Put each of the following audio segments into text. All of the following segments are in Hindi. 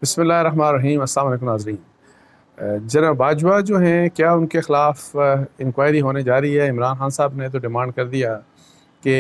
बिस्मिल्लाहिर्रहमानिर्रहीम। अस्सलाम वालेकुम नाज़रीन। जनाब बाजवा जो हैं, क्या उनके ख़िलाफ़ इंक्वायरी होने जा रही है? इमरान खान साहब ने तो डिमांड कर दिया कि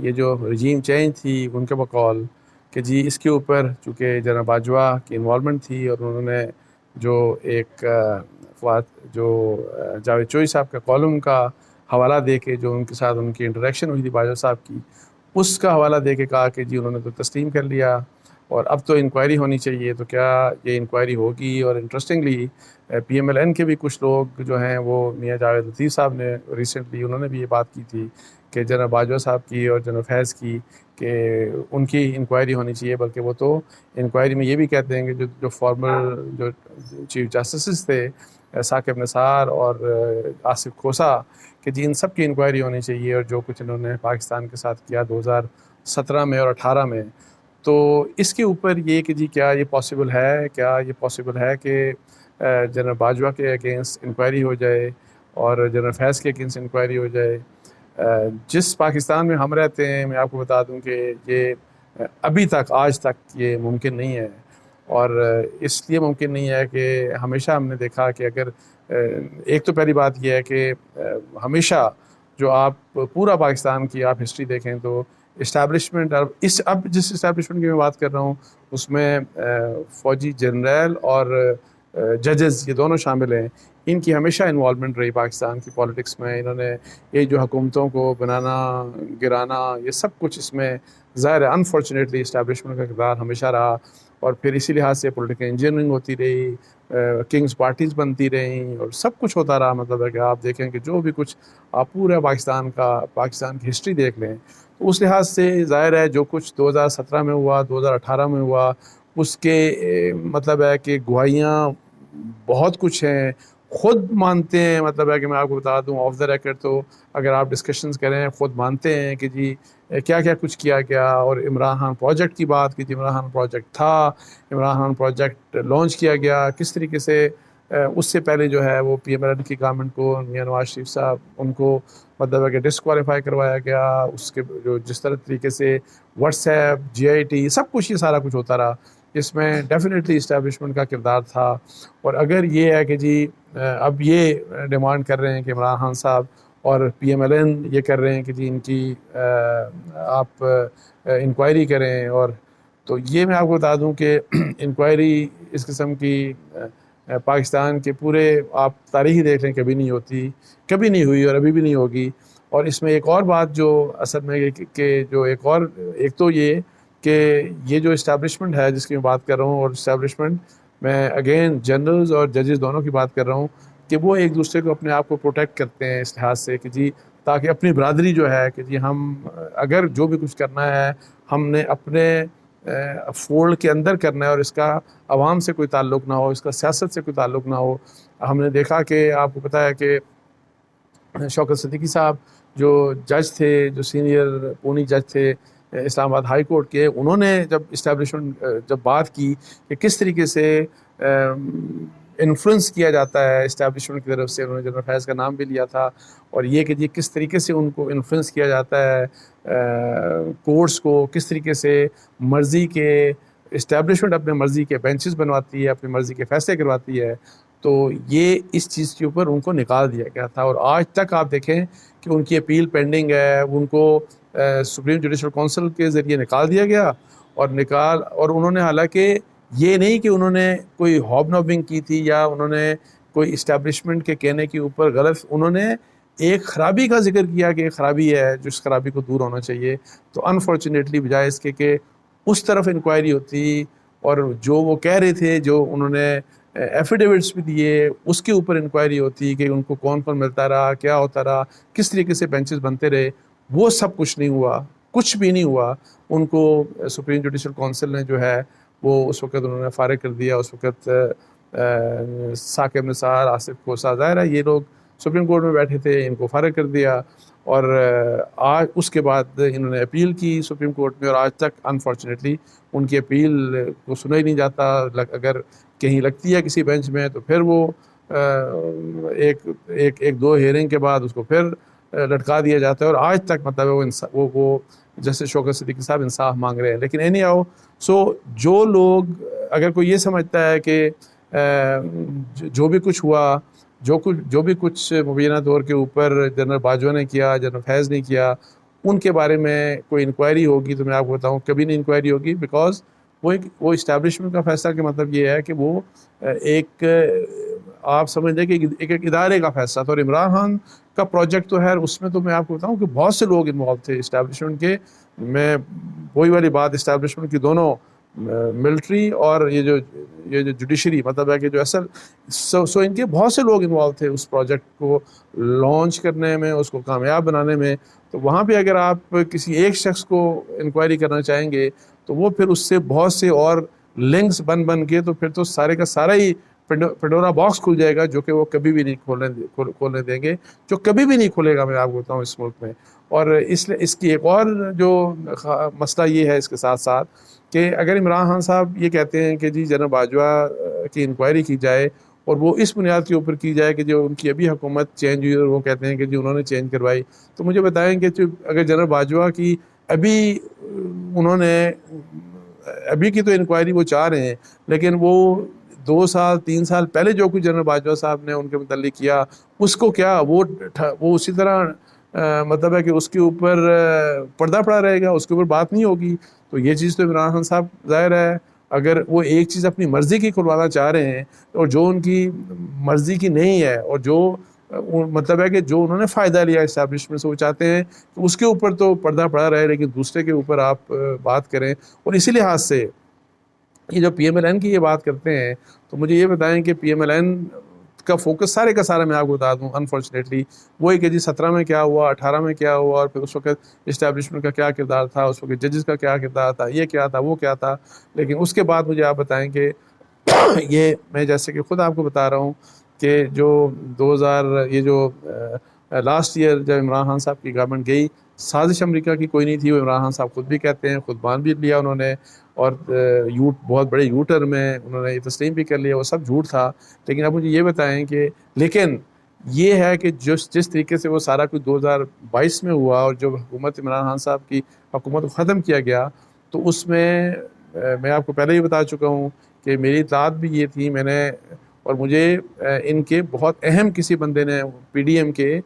ये जो रजीम चेंज थी उनके बकौल कि जी इसके ऊपर चूँकि जनाब बाजवा की इन्वॉल्वमेंट थी और उन्होंने जो एक जावेद चोई साहब का कॉलम का हवाला दे के जो उनके साथ उनकी इंटरेक्शन हुई थी बाजवा साहब की, उसका हवाला दे के कहा कि जी उन्होंने तो तस्लीम कर लिया और अब तो इंक्वायरी होनी चाहिए। तो क्या ये इंक्वायरी होगी? और इंटरेस्टिंगली पीएमएलएन के भी कुछ लोग जो हैं वो मियां जावेद लतीफ़ साहब ने रिसेंटली उन्होंने भी ये बात की थी कि जनरल बाजवा साहब की और जनरल फैज़ की कि उनकी इंक्वायरी होनी चाहिए। बल्कि वो तो इंक्वायरी में ये भी कहते हैं कि जो जो फॉर्मर जो चीफ जस्टिस थे साकिब निसार और आसिफ खोसा, कि जी इन सब की इंक्वायरी होनी चाहिए और जो कुछ इन्होंने पाकिस्तान के साथ किया 2017 में और 18 में। तो इसके ऊपर ये कि जी क्या ये पॉसिबल है, क्या ये पॉसिबल है कि जनरल बाजवा के अगेंस्ट इंक्वायरी हो जाए और जनरल फैज़ के अगेंस्ट इंक्वायरी हो जाए? जिस पाकिस्तान में हम रहते हैं, मैं आपको बता दूं कि ये अभी तक आज तक ये मुमकिन नहीं है। और इसलिए मुमकिन नहीं है कि हमेशा हमने देखा कि अगर एक तो पहली बात यह है कि हमेशा जो आप पूरा पाकिस्तान की आप हिस्ट्री देखें तो इस्टेब्लिशमेंट, अब जिस इस्टेब्लिशमेंट की मैं बात कर रहा हूँ उसमें फ़ौजी जनरल और जजेस ये दोनों शामिल हैं। इनकी हमेशा इन्वॉल्वमेंट रही पाकिस्तान की पॉलिटिक्स में। इन्होंने ये जो हुकूमतों को बनाना गिराना ये सब कुछ इसमें ज़ाहिर है अनफॉर्चुनेटली इस्टेब्लिशमेंट का किरदार हमेशा रहा। और फिर इसी लिहाज से पॉलिटिकल इंजीनियरिंग होती रही, किंग्स पार्टीज़ बनती रहीं और सब कुछ होता रहा। मतलब है कि आप देखें कि जो भी कुछ आप पूरा पाकिस्तान की हिस्ट्री देख लें तो उस लिहाज से ज़ाहिर है जो कुछ 2017 में हुआ, 2018 में हुआ, उसके मतलब है कि गवाहियाँ बहुत कुछ हैं, खुद मानते हैं। मतलब है कि मैं आपको बता दूं ऑफ द रिकॉर्ड, तो अगर आप डिस्कशंस करें खुद मानते हैं कि जी क्या क्या कुछ किया गया। और इमरान खान प्रोजेक्ट की बात की थी, इमरान खान प्रोजेक्ट था, इमरान खान प्रोजेक्ट लॉन्च किया गया किस तरीके से। उससे पहले जो है वो पीएमएलएन की गवर्नमेंट को मियां नवाज शरीफ साहब उनको मतलब है कि डिस्क्वालीफाई करवाया गया। उसके जो जिस तरह तरीके से व्हाट्सएप जीआईटी सब कुछ ये सारा कुछ होता रहा, इसमें डेफिनेटली इस्टेब्लिशमेंट का किरदार था। और अगर ये है कि जी अब ये डिमांड कर रहे हैं कि इमरान खान साहब और पीएमएलएन ये कर रहे हैं कि जी इनकी आप इंक्वायरी करें, और तो ये मैं आपको बता दूं कि इंक्वायरी इस किस्म की पाकिस्तान के पूरे आप तारीख़ देख लें कभी नहीं होती, कभी नहीं हुई और अभी भी नहीं होगी। और इसमें एक और बात जो असल में कि जो एक तो ये कि ये जो इस्टेब्लिशमेंट है जिसकी मैं बात कर रहा हूँ, और इस्टेब्लिशमेंट मैं अगेन जनरल्स और जजेस दोनों की बात कर रहा हूँ, कि वो एक दूसरे को अपने आप को प्रोटेक्ट करते हैं इस लिहाज से कि जी ताकि अपनी बरादरी जो है कि जी हम अगर जो भी कुछ करना है हमने अपने फोल्ड के अंदर करना है और इसका आवाम से कोई ताल्लुक़ ना हो, इसका सियासत से कोई ताल्लुक़ ना हो। हमने देखा कि आपको पता है कि शौकत सिद्दीकी साहब जो जज थे, जो सीनियर पूनी जज थे इस्लामाबाद हाई कोर्ट के, उन्होंने जब इस्टेब्लिशमेंट जब बात की कि किस तरीके से इन्फ्लुएंस किया जाता है इस्टेब्लिशमेंट की तरफ से, उन्होंने जनरल फैज़ का नाम भी लिया था। और ये कि जी किस तरीके से उनको इन्फ्लुएंस किया जाता है कोर्ट्स को, किस तरीके से मर्ज़ी के इस्टेब्लिशमेंट अपने मर्ज़ी के बेंचेस बनवाती है, अपनी मर्ज़ी के फ़ैसले करवाती है। तो ये इस चीज़ के ऊपर उनको निकाल दिया गया था और आज तक आप देखें कि उनकी अपील पेंडिंग है। उनको सुप्रीम जुडिशल काउंसिल के ज़रिए निकाल दिया गया और उन्होंने हालांकि ये नहीं कि उन्होंने कोई हॉबनॉबिंग की थी या उन्होंने कोई इस्टेब्लिशमेंट के कहने के ऊपर गलत, उन्होंने एक ख़राबी का जिक्र किया कि ख़राबी है जिस ख़राबी को दूर होना चाहिए। तो अनफॉर्चुनेटली बजाय इसके कि उस तरफ इंक्वायरी होती और जो वो कह रहे थे, जो उन्होंने एफिडेविट्स भी दिए, उसके ऊपर इंक्वायरी होती कि उनको कौन कौन मिलता रहा, क्या होता रहा, किस तरीके से बेंचेस बनते रहे, वो सब कुछ नहीं हुआ, कुछ भी नहीं हुआ। उनको सुप्रीम जुडिशल काउंसिल ने जो है वो उस वक़्त उन्होंने फ़ारिग कर दिया। उस वक़्त साकिब निसार, आसिफ खोसा, ज़ाहिर है ये लोग सुप्रीम कोर्ट में बैठे थे, इनको फ़ारिग कर दिया। और आज उसके बाद इन्होंने अपील की सुप्रीम कोर्ट में और आज तक अनफॉर्चुनेटली उनकी अपील को सुना ही नहीं जाता। अगर कहीं लगती है किसी बेंच में तो फिर वो एक एक एक दो हेयरिंग के बाद उसको फिर लटका दिया जाता है और आज तक मतलब वो जैसे शौकत सिद्दीकी साहब इंसाफ मांग रहे हैं। लेकिन एनी हाउ जो लोग, अगर कोई ये समझता है कि जो भी कुछ हुआ, जो भी कुछ मुबीना तौर के ऊपर जनरल बाजवा ने किया, जनरल फैज़ ने किया, उनके बारे में कोई इंक्वायरी होगी तो मैं आपको बताऊं कभी नहीं इंक्वायरी होगी। बिकॉज वो इस्टेब्लिशमेंट का फैसला का मतलब ये है कि वो आप समझ लें कि एक इदारे का फैसला था। और इमरान खान का प्रोजेक्ट तो है, उसमें तो मैं आपको बताऊं कि बहुत से लोग इन्वॉल्व थे इस्टेब्लिशमेंट के। मैं वही वाली बात, इस्टेब्लिशमेंट की दोनों मिलिट्री और ये जो जुडिशरी, मतलब है कि जो असल सो इनके बहुत से लोग इन्वॉल्व थे उस प्रोजेक्ट को लॉन्च करने में, उसको कामयाब बनाने में। तो वहाँ पे अगर आप किसी एक शख्स को इंक्वायरी करना चाहेंगे तो वो फिर उससे बहुत से और लिंक्स बन के तो फिर तो सारे का सारा ही पेंडोरा बॉक्स खुल जाएगा, जो कि वो कभी भी नहीं खोलने देंगे, जो कभी भी नहीं खुलेगा, मैं आपको बताऊँ इस मुल्क में। और इसलिए इसकी एक और जो मसला ये है इसके साथ साथ कि अगर इमरान खान साहब ये कहते हैं कि जी जनरल बाजवा की इंक्वायरी की जाए और वो इस बुनियाद के ऊपर की जाए कि जो उनकी अभी हुकूमत चेंज हुई और वो कहते हैं कि जी उन्होंने चेंज करवाई, तो मुझे बताएं कि अगर जनरल बाजवा की अभी उन्होंने अभी की तो इंक्वायरी वो चाह रहे हैं, लेकिन वो 2 साल 3 साल पहले जो कुछ जनरल बाजवा साहब ने उनके मुताल्लिक किया, उसको क्या वो उसी तरह मतलब है कि उसके ऊपर पर्दा पड़ा रहेगा, उसके ऊपर बात नहीं होगी। तो ये चीज़ तो इमरान खान साहब ज़ाहिर है अगर वो एक चीज़ अपनी मर्ज़ी की खुलवाना चाह रहे हैं और जो उनकी मर्ज़ी की नहीं है और जो मतलब है कि जो उन्होंने फ़ायदा लिया इस्टेब्लिशमेंट से, वो चाहते हैं तो उसके ऊपर तो पर्दा पड़ा रहे, लेकिन दूसरे के ऊपर आप बात करें। और इसी लिहाज से ये जो PMLN की ये बात करते हैं, तो मुझे ये बताएं कि PMLN का फोकस सारे का सारा मैं आपको बता दूं अनफॉर्चुनेटली वो है कि जी 17 में क्या हुआ, 18 में क्या हुआ, और फिर उस वक्त इस्टेब्लिशमेंट का क्या किरदार था, उस वक्त जजेस का क्या किरदार था, ये क्या था, वो क्या था। लेकिन उसके बाद मुझे आप बताएं कि ये मैं जैसे कि ख़ुद आपको बता रहा हूँ कि जो 2000 ये जो लास्ट ईयर जब इमरान खान साहब की गवर्नमेंट गई, साजिश अमेरिका की कोई नहीं थी, वो इमरान खान साहब खुद भी कहते हैं, खुद मान भी लिया उन्होंने, और बहुत बड़े यूटर में उन्होंने ये तस्लीम भी कर लिया, वो सब झूठ था। लेकिन अब मुझे ये बताएं कि लेकिन ये है कि जिस तरीके से वो सारा कुछ 2022 में हुआ और जो हुकूमत इमरान खान साहब की हुकूमत को ख़त्म किया गया, तो उसमें मैं आपको पहले ही बता चुका हूँ कि मेरी इत्तलात भी ये थी, मैंने और मुझे इनके बहुत अहम किसी बंदे ने PDM के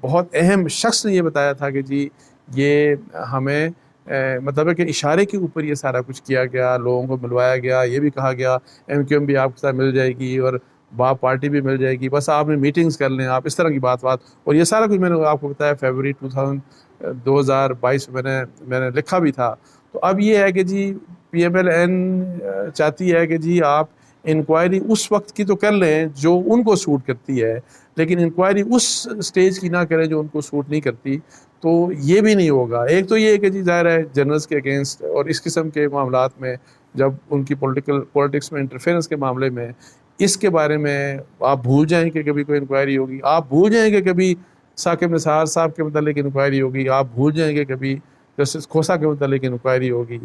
बहुत अहम शख्स ने ये बताया था कि जी ये हमें मतलब है कि इशारे के ऊपर ये सारा कुछ किया गया, लोगों को मिलवाया गया, ये भी कहा गया MQM भी आपके साथ मिल जाएगी और बाप पार्टी भी मिल जाएगी, बस आपने मीटिंग्स कर लें, आप इस तरह की बात। और ये सारा कुछ मैंने आपको बताया फरवरी 2022 में मैंने लिखा भी था। तो अब ये है कि जी PMLN चाहती है कि जी आप इंक्वायरी उस वक्त की तो कर लें जो उनको सूट करती है, लेकिन इंक्वायरी उस स्टेज की ना करें जो उनको सूट नहीं करती। तो ये भी नहीं होगा। एक तो ये है कि जी ज़ाहिर है जनरल्स के अगेंस्ट और इस किस्म के मामलात में जब उनकी पॉलिटिक्स में इंटरफेरेंस के मामले में, इसके बारे में आप भूल जाएं कि कभी कोई इंक्वायरी होगी, आप भूल जाएंगे कभी साकिब निसार साहब के मतलब इंक्वायरी होगी, आप भूल जाएंगे कभी जस्टिस खोसा के मतलब इंक्वायरी होगी।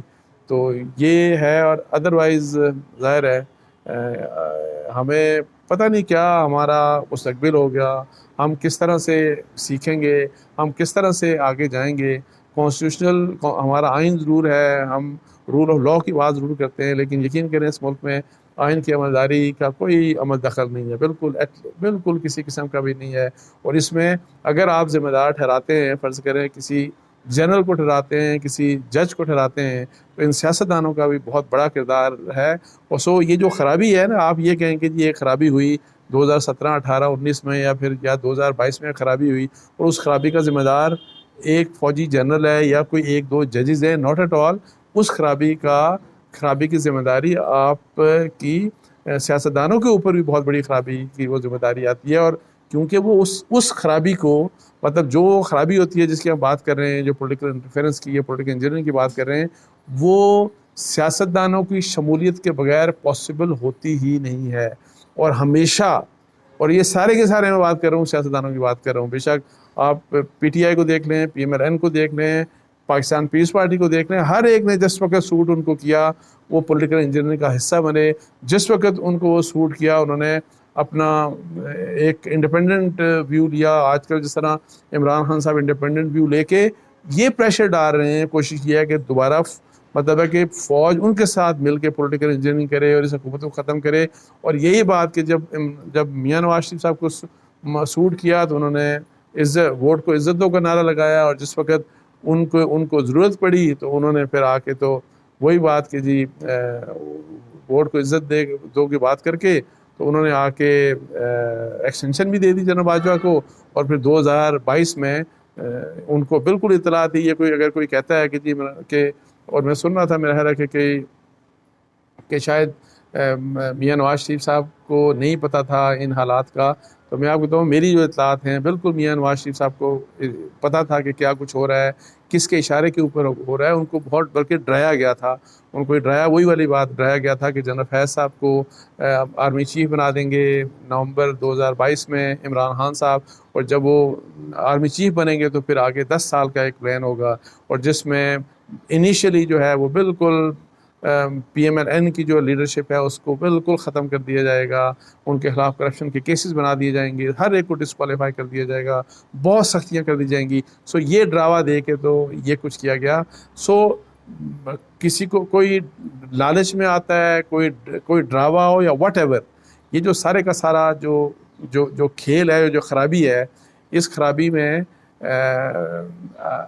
तो ये है। और अदरवाइज़ ज़ाहिर है हमें पता नहीं क्या हमारा मुस्तकबिल हो गया, हम किस तरह से सीखेंगे, हम किस तरह से आगे जाएंगे। कॉन्स्टिट्यूशनल हमारा आइन ज़रूर है, हम रूल ऑफ लॉ की बात ज़रूर करते हैं, लेकिन यकीन करें इस मुल्क में आइन की अमलदारी का कोई अमल दखल नहीं है, बिल्कुल किसी किस्म का भी नहीं है। और इसमें अगर आप ज़िम्मेदार ठहराते हैं, फ़र्ज़ करें किसी जनरल को ठहराते हैं, किसी जज को ठहराते हैं, तो इन सियासतदानों का भी बहुत बड़ा किरदार है। और सो ये जो ख़राबी है ना, आप ये कहें कि ये ख़राबी हुई 2017, 18, 19 में या 2022 में ख़राबी हुई और उस ख़राबी का ज़िम्मेदार एक फ़ौजी जनरल है या कोई 1-2 जजेज़ हैं, नॉट एट ऑल। उस ख़राबी की ज़िम्मेदारी आपकी सियासतदानों के ऊपर भी बहुत बड़ी ख़राबी की वो ज़िम्मेदारी आती है। और क्योंकि वो उस ख़राबी को, मतलब जो ख़राबी होती है जिसकी हम बात कर रहे हैं, जो पॉलिटिकल इंटरफेरेंस की या पॉलिटिकल इंजीनियरिंग की बात कर रहे हैं, वो सियासतदानों की शमूलियत के बगैर पॉसिबल होती ही नहीं है। और हमेशा, और ये सारे के सारे मैं बात कर रहा हूँ, सियासतदानों की बात कर रहा हूँ, बेशक आप PTI को देख लें, PMLN को देख लें, पाकिस्तान पीस पार्टी को देख लें, हर एक ने जिस वक्त सूट उनको किया वो पॉलिटिकल इंजीनियरिंग का हिस्सा बने, जिस वक्त उनको वो सूट किया उन्होंने अपना एक इंडिपेंडेंट व्यू लिया। आजकल जिस तरह इमरान खान साहब इंडिपेंडेंट व्यू लेके ये प्रेशर डाल रहे हैं, कोशिश किया है कि दोबारा मतलब है कि फ़ौज उनके साथ मिल के पोलिटिकल इंजीनियरिंग करे और इस हुकूमत को ख़त्म करे। और यही बात कि जब मियाँ नवाज शरीफ साहब को सूट किया तो उन्होंने इज्जत वोट को इज्जत दो का नारा लगाया, और जिस वक्त उनको उनको ज़रूरत पड़ी तो उन्होंने फिर आके तो वही बात कि जी वोट को इज्जत दो की बात करके तो उन्होंने आके एक्सटेंशन भी दे दी जनरल बाजवा को। और फिर 2022 में उनको बिल्कुल इतला थी, ये कोई अगर कोई कहता है कि जी के, और मैं सुन रहा था मेरा ख्याल है कि शायद मियाँ नवाज शरीफ साहब को नहीं पता था इन हालात का, तो मैं आपको बताऊँ मेरी जो इतलात हैं बिल्कुल मियाँ नवाज शरीफ साहब को पता था कि क्या कुछ हो रहा है, किसके इशारे के ऊपर हो रहा है। उनको बहुत बल्कि डराया गया था, उनको डराया वही वाली बात डराया गया था कि जनरल फैज़ साहब को आर्मी चीफ बना देंगे नवंबर 2022 में इमरान खान साहब, और जब वो आर्मी चीफ बनेंगे तो फिर आगे 10 साल का एक प्लान होगा, और जिसमें इनिशियली जो है वो बिल्कुल PMLN की जो लीडरशिप है उसको बिल्कुल ख़त्म कर दिया जाएगा, उनके खिलाफ करप्शन के केसेस बना दिए जाएंगे, हर एक को डिस्क्वालीफाई कर दिया जाएगा, बहुत सख्तियां कर दी जाएंगी। सो ये ड्रावा दे के तो ये कुछ किया गया। सो किसी को कोई लालच में आता है, कोई ड्रावा हो या व्हाटएवर, ये जो सारे का सारा जो खेल है, जो ख़राबी है, इस खराबी में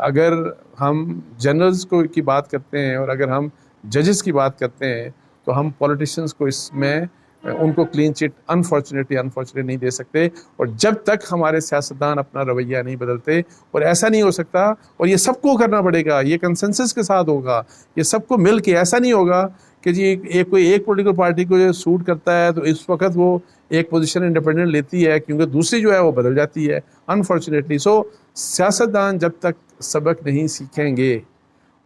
अगर हम जनरल्स को की बात करते हैं और अगर हम जजेस की बात करते हैं तो हम पॉलिटिशियंस को इसमें उनको क्लीन चिट अनफॉर्चुनेटली नहीं दे सकते। और जब तक हमारे सियासतदान अपना रवैया नहीं बदलते, और ऐसा नहीं हो सकता, और ये सबको करना पड़ेगा, ये कंसेंसस के साथ होगा, ये सबको मिल के, ऐसा नहीं होगा कि जी कोई एक पॉलिटिकल पार्टी को जो सूट करता है तो इस वक्त वो एक पोजीशन इंडिपेंडेंट लेती है क्योंकि दूसरी जो है वो बदल जाती है अनफॉर्चुनेटली। सो सियासतदान जब तक सबक नहीं सीखेंगे,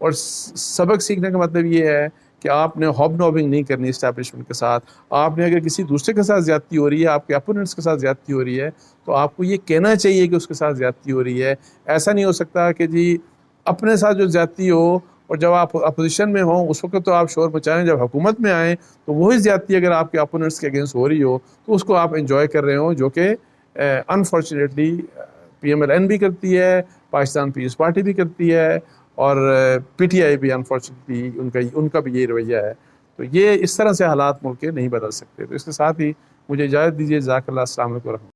और सबक सीखने का मतलब ये है कि आपने हॉबनॉबिंग नहीं करनी इस्टेब्लिशमेंट के साथ। आपने अगर किसी दूसरे के साथ ज़्यादती हो रही है, आपके अपोनेंट्स के साथ ज़्यादती हो रही है, तो आपको ये कहना चाहिए कि उसके साथ ज़्यादती हो रही है। ऐसा नहीं हो सकता कि जी अपने साथ जो ज़्यादती हो और जब आप अपोजिशन में हो उस वक्त तो आप शोर मचाएं, जब हुकूमत में आएँ तो वही ज़्यादती अगर आपके अपोनेंट्स के अगेंस्ट हो रही हो तो उसको आप इंजॉय कर रहे हो, जो कि अनफॉर्चुनेटली PMLN भी करती है, पाकिस्तान पीपल्स पार्टी भी करती है, और PTI भी अनफॉर्चुनेटली उनका भी ये रवैया है। तो ये इस तरह से हालात मुल्क के नहीं बदल सकते। तो इसके साथ ही मुझे इजाज़त दीजिए। जज़ाकल्लाह, अस्सलाम वालेकुम।